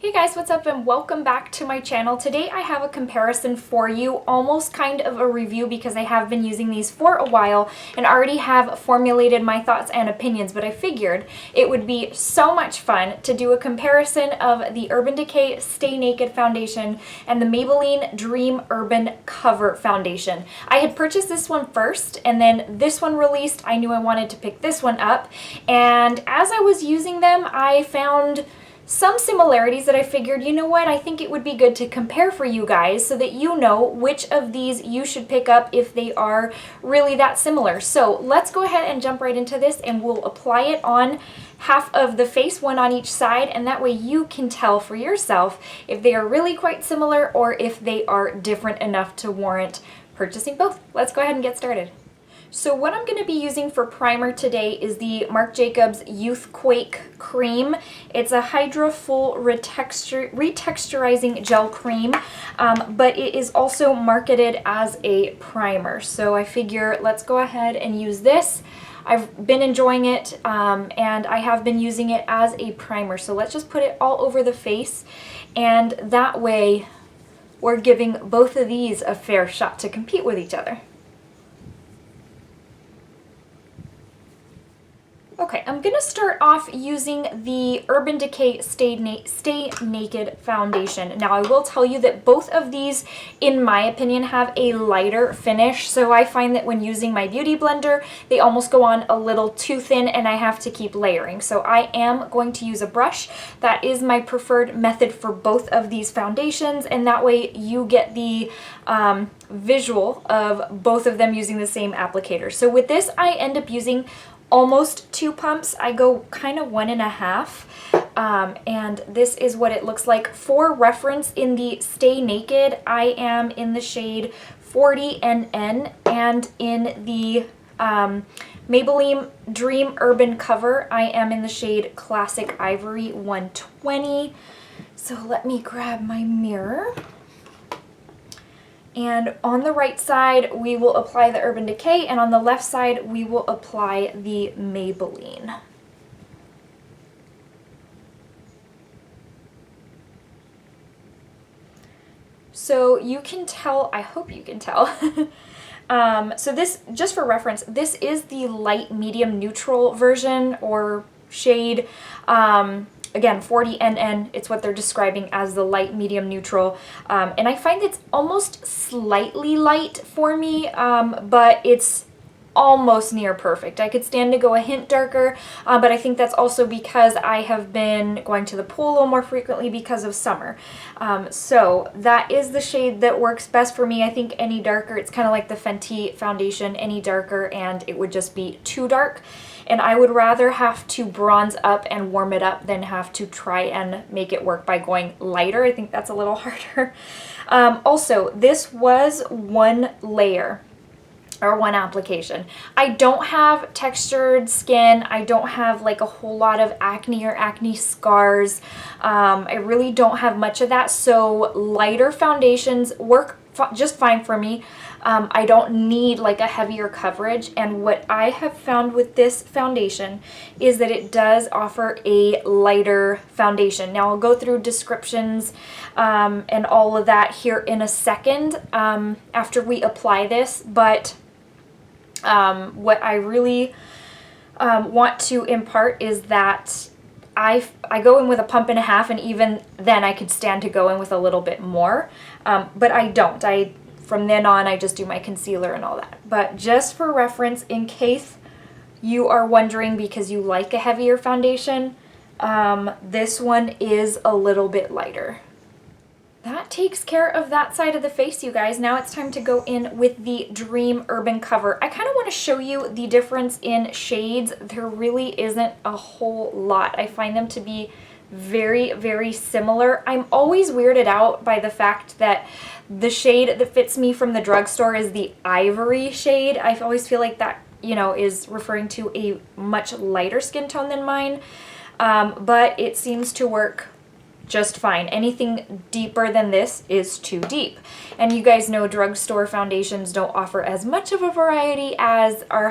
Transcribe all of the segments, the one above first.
Hey guys, what's up and welcome back to my channel. Today I have a comparison for you, almost kind of a review because I have been using these for a while and already have formulated my thoughts and opinions, but I figured it would be so much fun to do a comparison of the Urban Decay Stay Naked Foundation and the Maybelline Dream Urban Cover Foundation. I had purchased this one first and then this one released. I knew I wanted to pick this one up, and as I was using them I found some similarities that I figured, you know what, I think it would be good to compare for you guys so that you know which of these you should pick up if they are really that similar. So let's go ahead and jump right into this and we'll apply it on half of the face, one on each side, and that way you can tell for yourself if they are really quite similar or if they are different enough to warrant purchasing both. Let's go ahead and get started. So what I'm going to be using for primer today is the Marc Jacobs Youthquake Cream. It's a Hydra Full Retexturizing Gel Cream, but it is also marketed as a primer. So I figure let's go ahead and use this. I've been enjoying it, and I have been using it as a primer. So let's just put it all over the face, and that way we're giving both of these a fair shot to compete with each other. Okay, I'm going to start off using the Urban Decay Stay Naked Foundation. Now, I will tell you that both of these, in my opinion, have a lighter finish. So I find that when using my beauty blender, they almost go on a little too thin and I have to keep layering. So I am going to use a brush. That is my preferred method for both of these foundations, and that way you get the visual of both of them using the same applicator. So with this, I end up using almost 2 pumps. I go kind of 1.5, and this is what it looks like. For reference, in the Stay Naked, I am in the shade 40NN, and in the Maybelline Dream Urban Cover, I am in the shade Classic Ivory 120. So let me grab my mirror. And on the right side, we will apply the Urban Decay, and on the left side, we will apply the Maybelline. So you can tell, I hope you can tell. So this, just for reference, this is the light medium neutral version or shade. Again, 40NN, it's what they're describing as the light, medium, neutral. And I find it's almost slightly light for me, but it's almost near perfect. I could stand to go a hint darker, but I think that's also because I have been going to the pool a little more frequently because of summer. So that is the shade that works best for me. I think any darker, it's kind of like the Fenty foundation, any darker and it would just be too dark. And I would rather have to bronze up and warm it up than have to try and make it work by going lighter. I think that's a little harder. Also, this was one layer or one application. I don't have textured skin. I don't have like a whole lot of acne or acne scars. I really don't have much of that. So lighter foundations work just fine for me. I don't need like a heavier coverage, and what I have found with this foundation is that it does offer a lighter foundation. Now I'll go through descriptions and all of that here in a second after we apply this, but what I really want to impart is that I go in with a 1.5 pumps, and even then I could stand to go in with a little bit more, but I don't. From then on, I just do my concealer and all that. But just for reference, in case you are wondering because you like a heavier foundation, this one is a little bit lighter. That takes care of that side of the face, you guys. Now it's time to go in with the Dream Urban Cover. I kind of want to show you the difference in shades. There really isn't a whole lot. I find them to be very, very similar. I'm always weirded out by the fact that the shade that fits me from the drugstore is the ivory shade. I always feel like that, you know, is referring to a much lighter skin tone than mine, but it seems to work just fine. Anything deeper than this is too deep. And you guys know drugstore foundations don't offer as much of a variety as our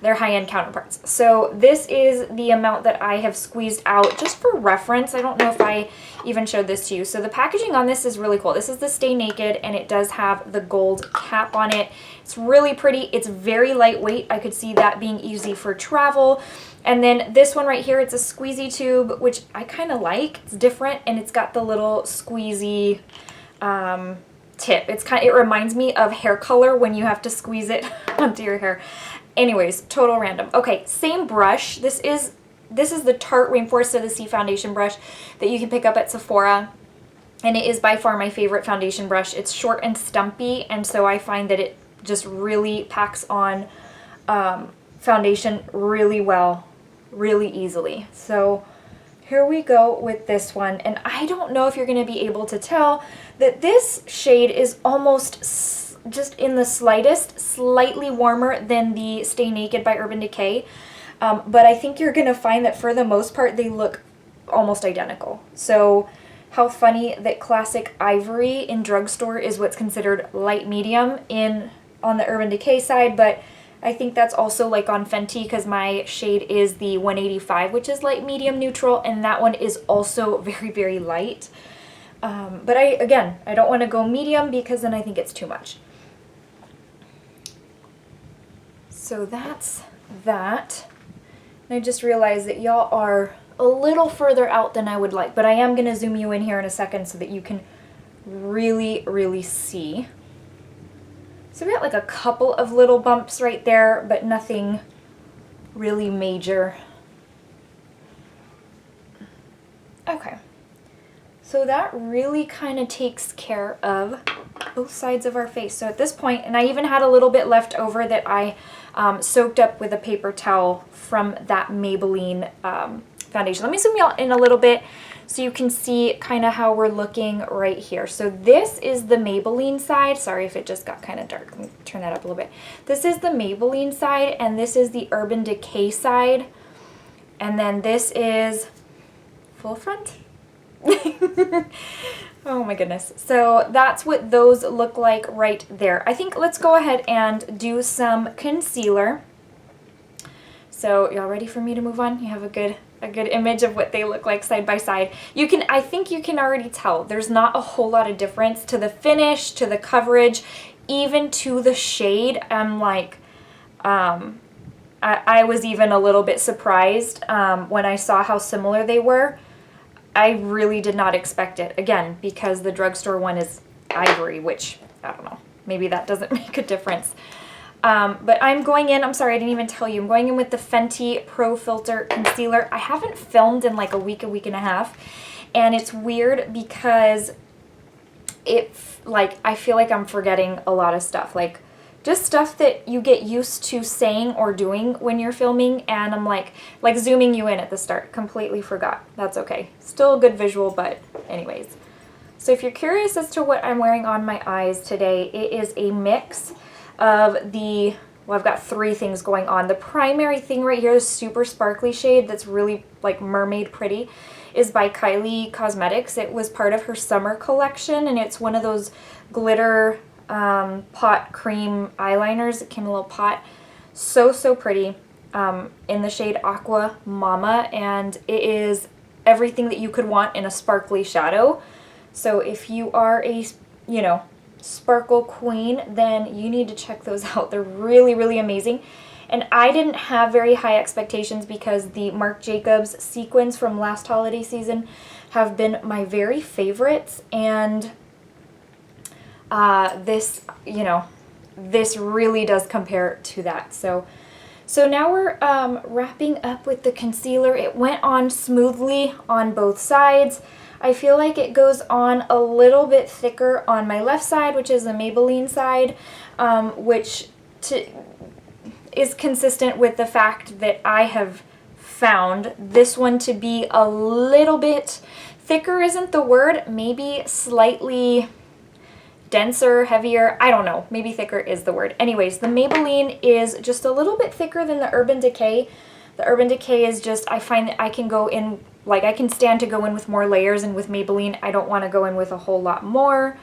their high-end counterparts. So this is the amount that I have squeezed out just for reference. I don't know if I even showed this to you. So the packaging on this is really cool. This is the Stay Naked, and it does have the gold cap on it. It's really pretty. It's very lightweight. I could see that being easy for travel. And then this one right here, it's a squeezy tube, which I kind of like. It's different, and it's got the little squeezy tip. It reminds me of hair color when you have to squeeze it onto your hair. Anyways, total random. Okay, same brush. This is the Tarte Rainforest of the Sea foundation brush that you can pick up at Sephora. And it is by far my favorite foundation brush. It's short and stumpy, and so I find that it just really packs on foundation really well, really easily. So here we go with this one, and I don't know if you're going to be able to tell that this shade is almost just in the slightest, slightly warmer than the Stay Naked by Urban Decay, but I think you're going to find that for the most part they look almost identical. So how funny that classic ivory in drugstore is what's considered light medium on the Urban Decay side, but I think that's also like on Fenty because my shade is the 185, which is light medium neutral, and that one is also very, very light. But I don't want to go medium because then I think it's too much. So that's that. And I just realized that y'all are a little further out than I would like, but I am going to zoom you in here in a second so that you can really, really see. So we got like a couple of little bumps right there, but nothing really major. Okay. So that really kind of takes care of both sides of our face. So at this point, and I even had a little bit left over that I soaked up with a paper towel from that Maybelline foundation. Let me zoom you out in a little bit so you can see kind of how we're looking right here. So this is the Maybelline side. Sorry if it just got kind of dark. Let me turn that up a little bit. This is the Maybelline side, and this is the Urban Decay side. And then this is full front. Oh my goodness. So that's what those look like right there. I think let's go ahead and do some concealer. So y'all ready for me to move on? You have a good image of what they look like side by side. I think you can already tell there's not a whole lot of difference to the finish, to the coverage, even to the shade. I'm like, I was even a little bit surprised when I saw how similar they were. I really did not expect it. Again, because the drugstore one is ivory, which, I don't know, maybe that doesn't make a difference. But I'm going in, I'm sorry, I didn't even tell you, I'm going in with the Fenty Pro Filter Concealer. I haven't filmed in like a week and a half, and it's weird because I feel like I'm forgetting a lot of stuff. Like, just stuff that you get used to saying or doing when you're filming, and I'm like zooming you in at the start. Completely forgot. That's okay. Still a good visual, but anyways. So if you're curious as to what I'm wearing on my eyes today, it is a mix of I've got three things going on. The primary thing right here, is super sparkly shade that's really like mermaid pretty, is by Kylie Cosmetics. It was part of her summer collection, and it's one of those glitter pot cream eyeliners. It came in a little pot. So pretty, in the shade Aqua Mama, and it is everything that you could want in a sparkly shadow. So if you are a, sparkle queen, then you need to check those out. They're really, really amazing. And I didn't have very high expectations because the Marc Jacobs sequins from last holiday season have been my very favorites, and this really does compare to that. So now we're wrapping up with the concealer. It went on smoothly on both sides. I feel like it goes on a little bit thicker on my left side, which is the Maybelline side, which is consistent with the fact that I have found this one to be a little bit thicker isn't the word, maybe slightly denser, heavier, I don't know, maybe thicker is the word. Anyways, the Maybelline is just a little bit thicker than the Urban Decay. The Urban Decay is just, I find that I can go in like I can stand to go in with more layers, and with Maybelline, I don't want to go in with a whole lot more.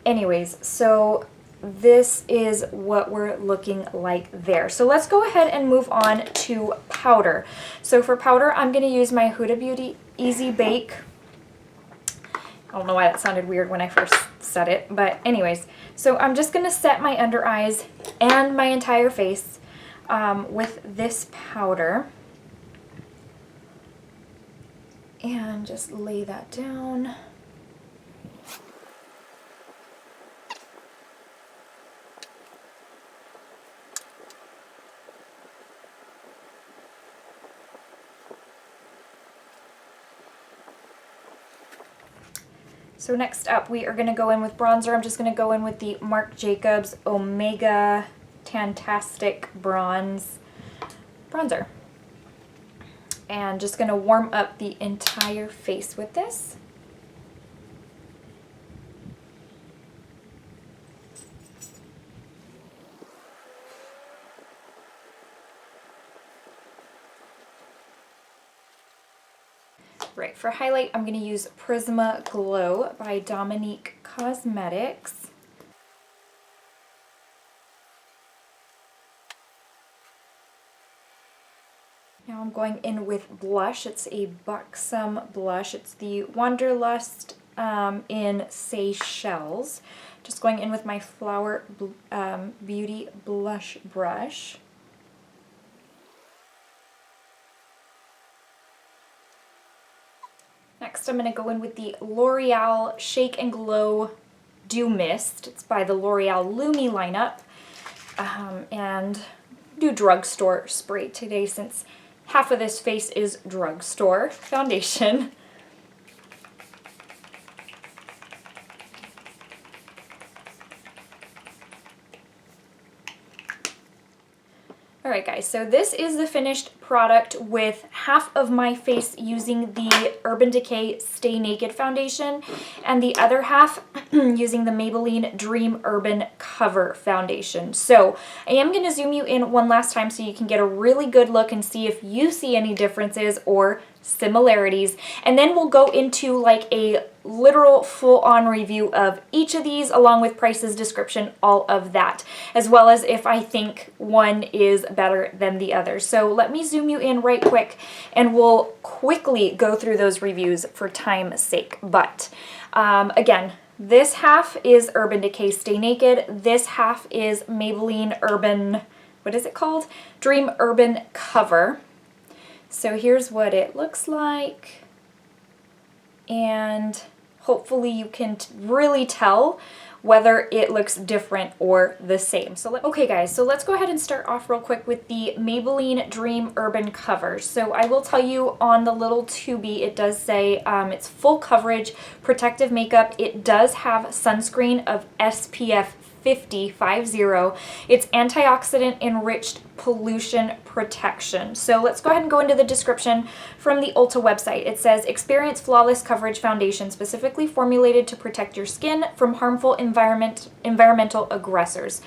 Anyways, so this is what we're looking like there. So let's go ahead and move on to powder. So for powder, I'm going to use my Huda Beauty Easy Bake. I don't know why that sounded weird when I first said it, but anyways, so I'm just going to set my under eyes and my entire face with this powder. And just lay that down. So next up, we are going to go in with bronzer. I'm just going to go in with the Marc Jacobs Omega Tantastic Bronzer. And just going to warm up the entire face with this. Right, for highlight, I'm going to use Prisma Glow by Dominique Cosmetics. Now I'm going in with blush. It's a buxom blush. It's the Wanderlust in Seychelles. Just going in with my Flower Beauty blush brush. Next, I'm going to go in with the L'Oreal Shake and Glow Dew Mist. It's by the L'Oreal Lumi lineup. And do drugstore spray today since half of this face is drugstore foundation. Alright guys, so this is the finished product with half of my face using the Urban Decay Stay Naked foundation and the other half using the Maybelline Dream Urban Cover foundation. So I am going to zoom you in one last time so you can get a really good look and see if you see any differences or similarities, and then we'll go into like a literal full-on review of each of these along with prices, description, all of that, as well as if I think one is better than the other. So let me zoom you in right quick and we'll quickly go through those reviews for time's sake. But again, this half is Urban Decay Stay Naked, this half is Maybelline Urban, what is it called? Dream Urban Cover. So here's what it looks like, and hopefully you can really tell whether it looks different or the same. Okay guys, so let's go ahead and start off real quick with the Maybelline Dream Urban Cover. So I will tell you on the little tubey, it does say it's full coverage protective makeup. It does have sunscreen of SPF 50. It's antioxidant enriched pollution protection. So let's go ahead and go into the description from the Ulta website. It says, experience flawless coverage foundation specifically formulated to protect your skin from harmful environmental aggressors.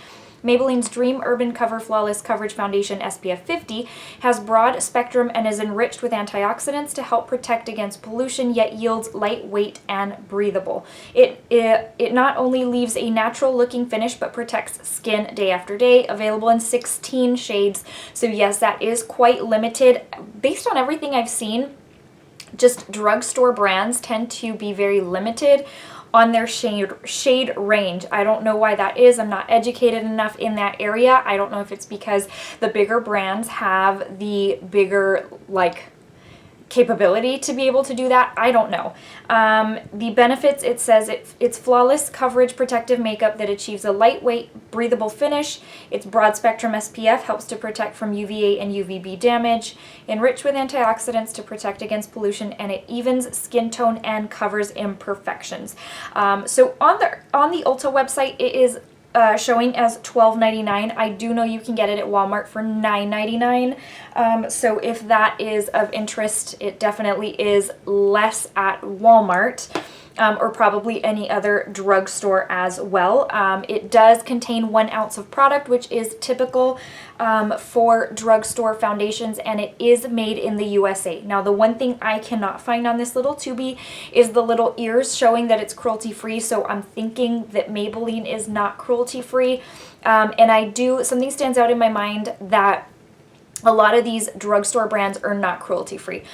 Maybelline's Dream Urban Cover Flawless Coverage Foundation SPF 50 has broad spectrum and is enriched with antioxidants to help protect against pollution, yet yields lightweight and breathable. It not only leaves a natural looking finish but protects skin day after day. Available in 16 shades. So yes, that is quite limited. Based on everything I've seen, just drugstore brands tend to be very limited on their shade range. I don't know why that is. I'm not educated enough in that area. I don't know if it's because the bigger brands have the bigger capability to be able to do that. I don't know. The benefits, it says it's flawless coverage protective makeup that achieves a lightweight, breathable finish. Its broad spectrum SPF helps to protect from UVA and UVB damage, enriched with antioxidants to protect against pollution, and it evens skin tone and covers imperfections. So on the Ulta website, it is showing as $12.99. I do know you can get it at Walmart for $9.99. So if that is of interest, it definitely is less at Walmart. or probably any other drugstore as well. It does contain 1 ounce of product, which is typical for drugstore foundations, and it is made in the USA. Now, the one thing I cannot find on this little tubey is the little ears showing that it's cruelty-free, so I'm thinking that Maybelline is not cruelty-free. And something stands out in my mind that a lot of these drugstore brands are not cruelty-free.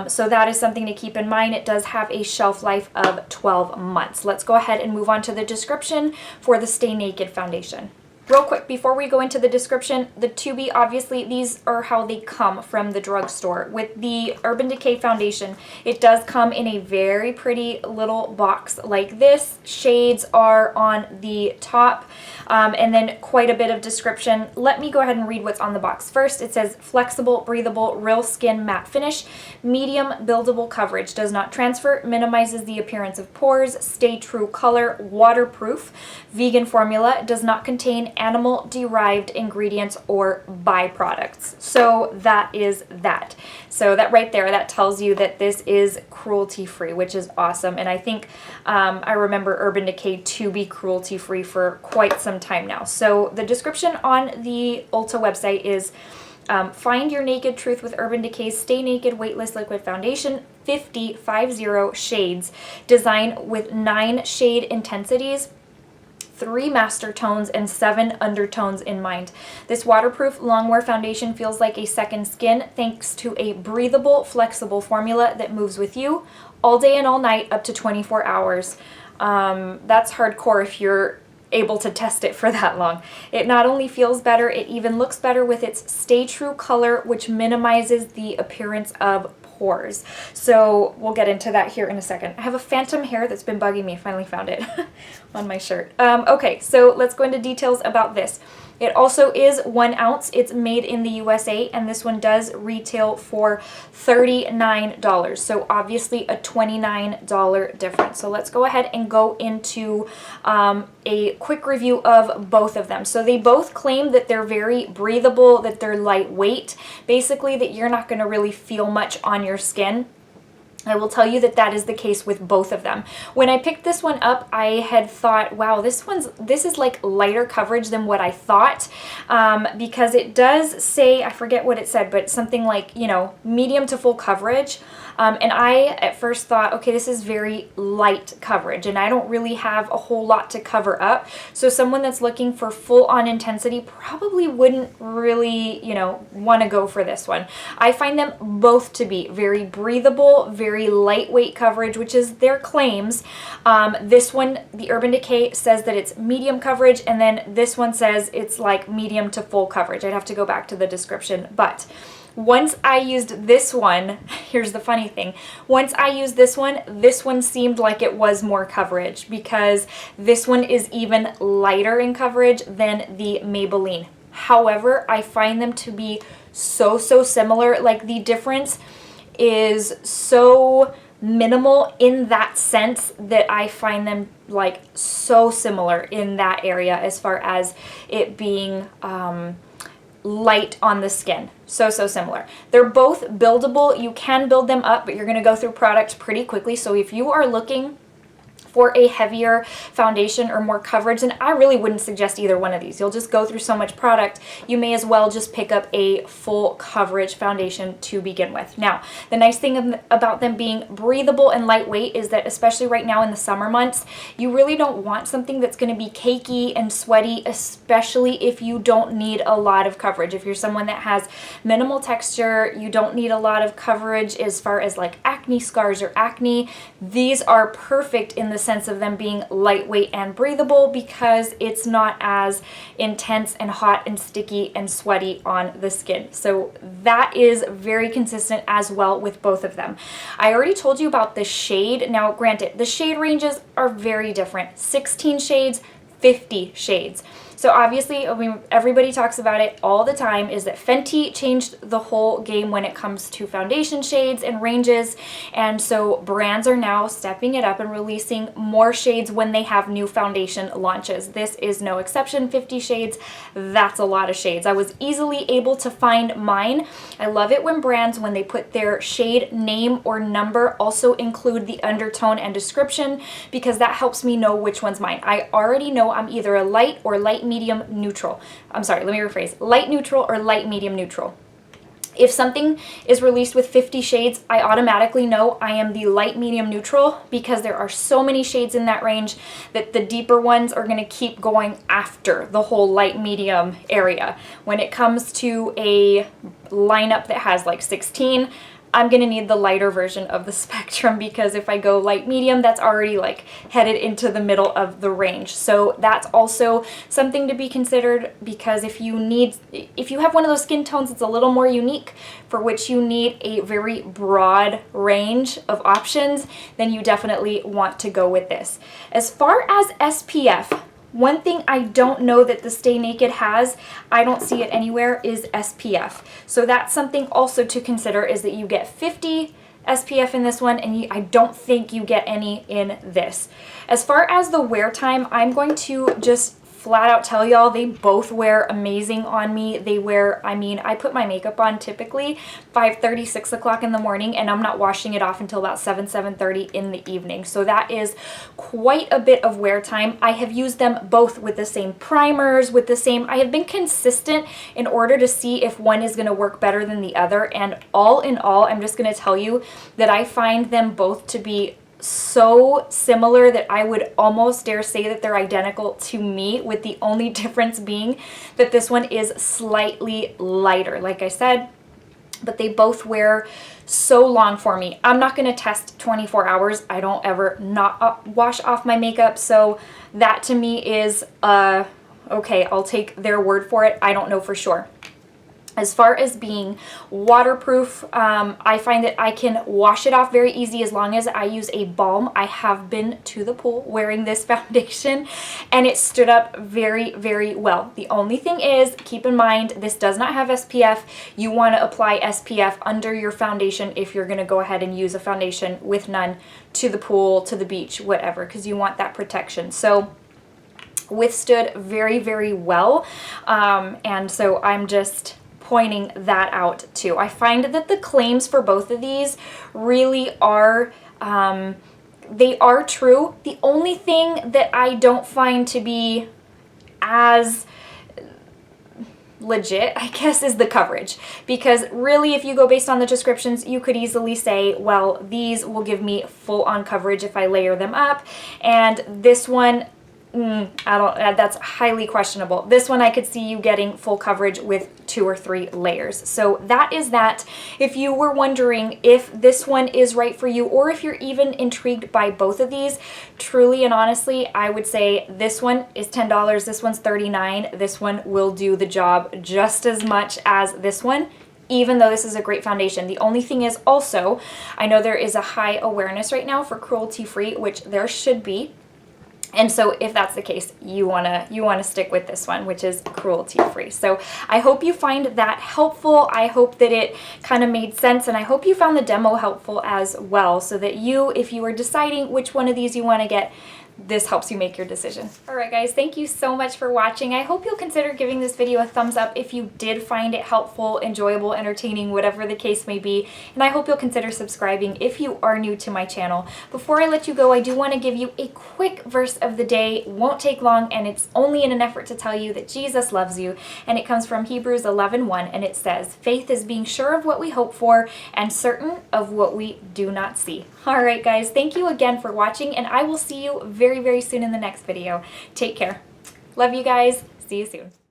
So that is something to keep in mind. It does have a shelf life of 12 months. Let's go ahead and move on to the description for the Stay Naked foundation. Real quick, before we go into the description, the tubey, obviously, these are how they come from the drugstore. With the Urban Decay foundation, it does come in a very pretty little box like this. Shades are on the top, and then quite a bit of description. Let me go ahead and read what's on the box. First, it says flexible, breathable, real skin matte finish, medium buildable coverage, does not transfer, minimizes the appearance of pores, stay true color, waterproof, vegan formula, does not contain animal-derived ingredients or byproducts. So that is that. So that right there, that tells you that this is cruelty-free, which is awesome. And I think I remember Urban Decay to be cruelty-free for quite some time now. So the description on the Ulta website is find your naked truth with Urban Decay's Stay Naked Weightless Liquid Foundation, 50 shades, designed with 9 shade intensities, 3 master tones, and 7 undertones in mind. This waterproof longwear foundation feels like a second skin thanks to a breathable, flexible formula that moves with you all day and all night up to 24 hours. That's hardcore if you're able to test it for that long. It not only feels better, it even looks better with its Stay True color, which minimizes the appearance of pores. So we'll get into that here in a second. I have a phantom hair that's been bugging me. I finally found it on my shirt. Okay, so let's go into details about this. It also is 1 ounce. It's made in the USA, and this one does retail for $39. So obviously a $29 difference. So let's go ahead and go into a quick review of both of them. So they both claim that they're very breathable, that they're lightweight, basically that you're not going to really feel much on your skin. I will tell you that that is the case with both of them. When I picked this one up, I had thought, wow, this is like lighter coverage than what I thought, because it does say, I forget what it said, but something like, you know, medium to full coverage. And I at first thought, okay, this is very light coverage and I don't really have a whole lot to cover up. So someone that's looking for full on intensity probably wouldn't really, you know, want to go for this one. I find them both to be very breathable, very lightweight coverage, which is their claims. This one, the Urban Decay, says that it's medium coverage, and then this one says it's like medium to full coverage. I'd have to go back to the description, but once I used this one, here's the funny thing. Once I used this one seemed like it was more coverage because this one is even lighter in coverage than the Maybelline. However, I find them to be so similar. Like the difference is so minimal in that sense that I find them like so similar in that area as far as it being light on the skin. So similar. They're both buildable. You can build them up, but you're going to go through product pretty quickly. So if you are looking for a heavier foundation or more coverage, and I really wouldn't suggest either one of these. You'll just go through so much product, you may as well just pick up a full coverage foundation to begin with. Now, the nice thing about them being breathable and lightweight is that, especially right now in the summer months, you really don't want something that's going to be cakey and sweaty, especially if you don't need a lot of coverage. If you're someone that has minimal texture, you don't need a lot of coverage as far as like acne scars or acne, these are perfect in the sense of them being lightweight and breathable because it's not as intense and hot and sticky and sweaty on the skin. So that is very consistent as well with both of them. I already told you about the shade. Now, granted, the shade ranges are very different. 16 shades, 50 shades. So obviously, everybody talks about it all the time, is that Fenty changed the whole game when it comes to foundation shades and ranges. And so brands are now stepping it up and releasing more shades when they have new foundation launches. This is no exception. 50 shades, that's a lot of shades. I was easily able to find mine. I love it when brands, when they put their shade name or number, also include the undertone and description, because that helps me know which one's mine. I already know I'm either a light or light medium neutral. I'm sorry, let me rephrase. Light neutral or light medium neutral. If something is released with 50 shades, I automatically know I am the light medium neutral, because there are so many shades in that range that the deeper ones are going to keep going after the whole light medium area. When it comes to a lineup that has like 16, I'm going to need the lighter version of the spectrum, because if I go light medium, that's already like headed into the middle of the range. So that's also something to be considered, because if you have one of those skin tones that's a little more unique, for which you need a very broad range of options, then you definitely want to go with this. As far as SPF, one thing I don't know that the Stay Naked has, I don't see it anywhere, is SPF. So that's something also to consider, is that you get 50 SPF in this one, and I don't think you get any in this. As far as the wear time, I'm going to just flat out tell y'all, they both wear amazing on me. They wear, I put my makeup on typically 5:30, 6 o'clock in the morning, and I'm not washing it off until about 7:30 in the evening. So that is quite a bit of wear time. I have used them both with the same primers, I have been consistent in order to see if one is going to work better than the other. And all in all, I'm just going to tell you that I find them both to be so similar that I would almost dare say that they're identical to me, with the only difference being that this one is slightly lighter, like I said, but they both wear so long for me. I'm not going to test 24 hours. I don't ever not wash off my makeup, so that to me is okay, I'll take their word for it. I don't know for sure. As far as being waterproof, I find that I can wash it off very easy as long as I use a balm. I have been to the pool wearing this foundation, and it stood up very, very well. The only thing is, keep in mind, this does not have SPF. You want to apply SPF under your foundation if you're going to go ahead and use a foundation with none to the pool, to the beach, whatever, because you want that protection. So withstood very, very well, and so I'm just pointing that out too. I find that the claims for both of these really are, they are true. The only thing that I don't find to be as legit, I guess, is the coverage. Because really, if you go based on the descriptions, you could easily say, well, these will give me full-on coverage if I layer them up, and this one, that's highly questionable. This one I could see you getting full coverage with 2 or 3 layers. So that is that. If you were wondering if this one is right for you, or if you're even intrigued by both of these, truly and honestly, I would say this one is $10, this one's $39. This one will do the job just as much as this one, even though this is a great foundation. The only thing is also, I know there is a high awareness right now for cruelty-free, which there should be. And so if that's the case, you wanna stick with this one, which is cruelty-free. So I hope you find that helpful. I hope that it kind of made sense, and I hope you found the demo helpful as well, so that you, if you are deciding which one of these you want to get, this helps you make your decision. Alright guys, thank you so much for watching. I hope you'll consider giving this video a thumbs up if you did find it helpful, enjoyable, entertaining, whatever the case may be. And I hope you'll consider subscribing if you are new to my channel. Before I let you go, I do want to give you a quick verse of the day. It won't take long, and it's only in an effort to tell you that Jesus loves you. And it comes from Hebrews 11:1, and it says, "Faith is being sure of what we hope for and certain of what we do not see." Alright guys, thank you again for watching, and I will see you very, very soon in the next video. Take care. Love you guys. See you soon.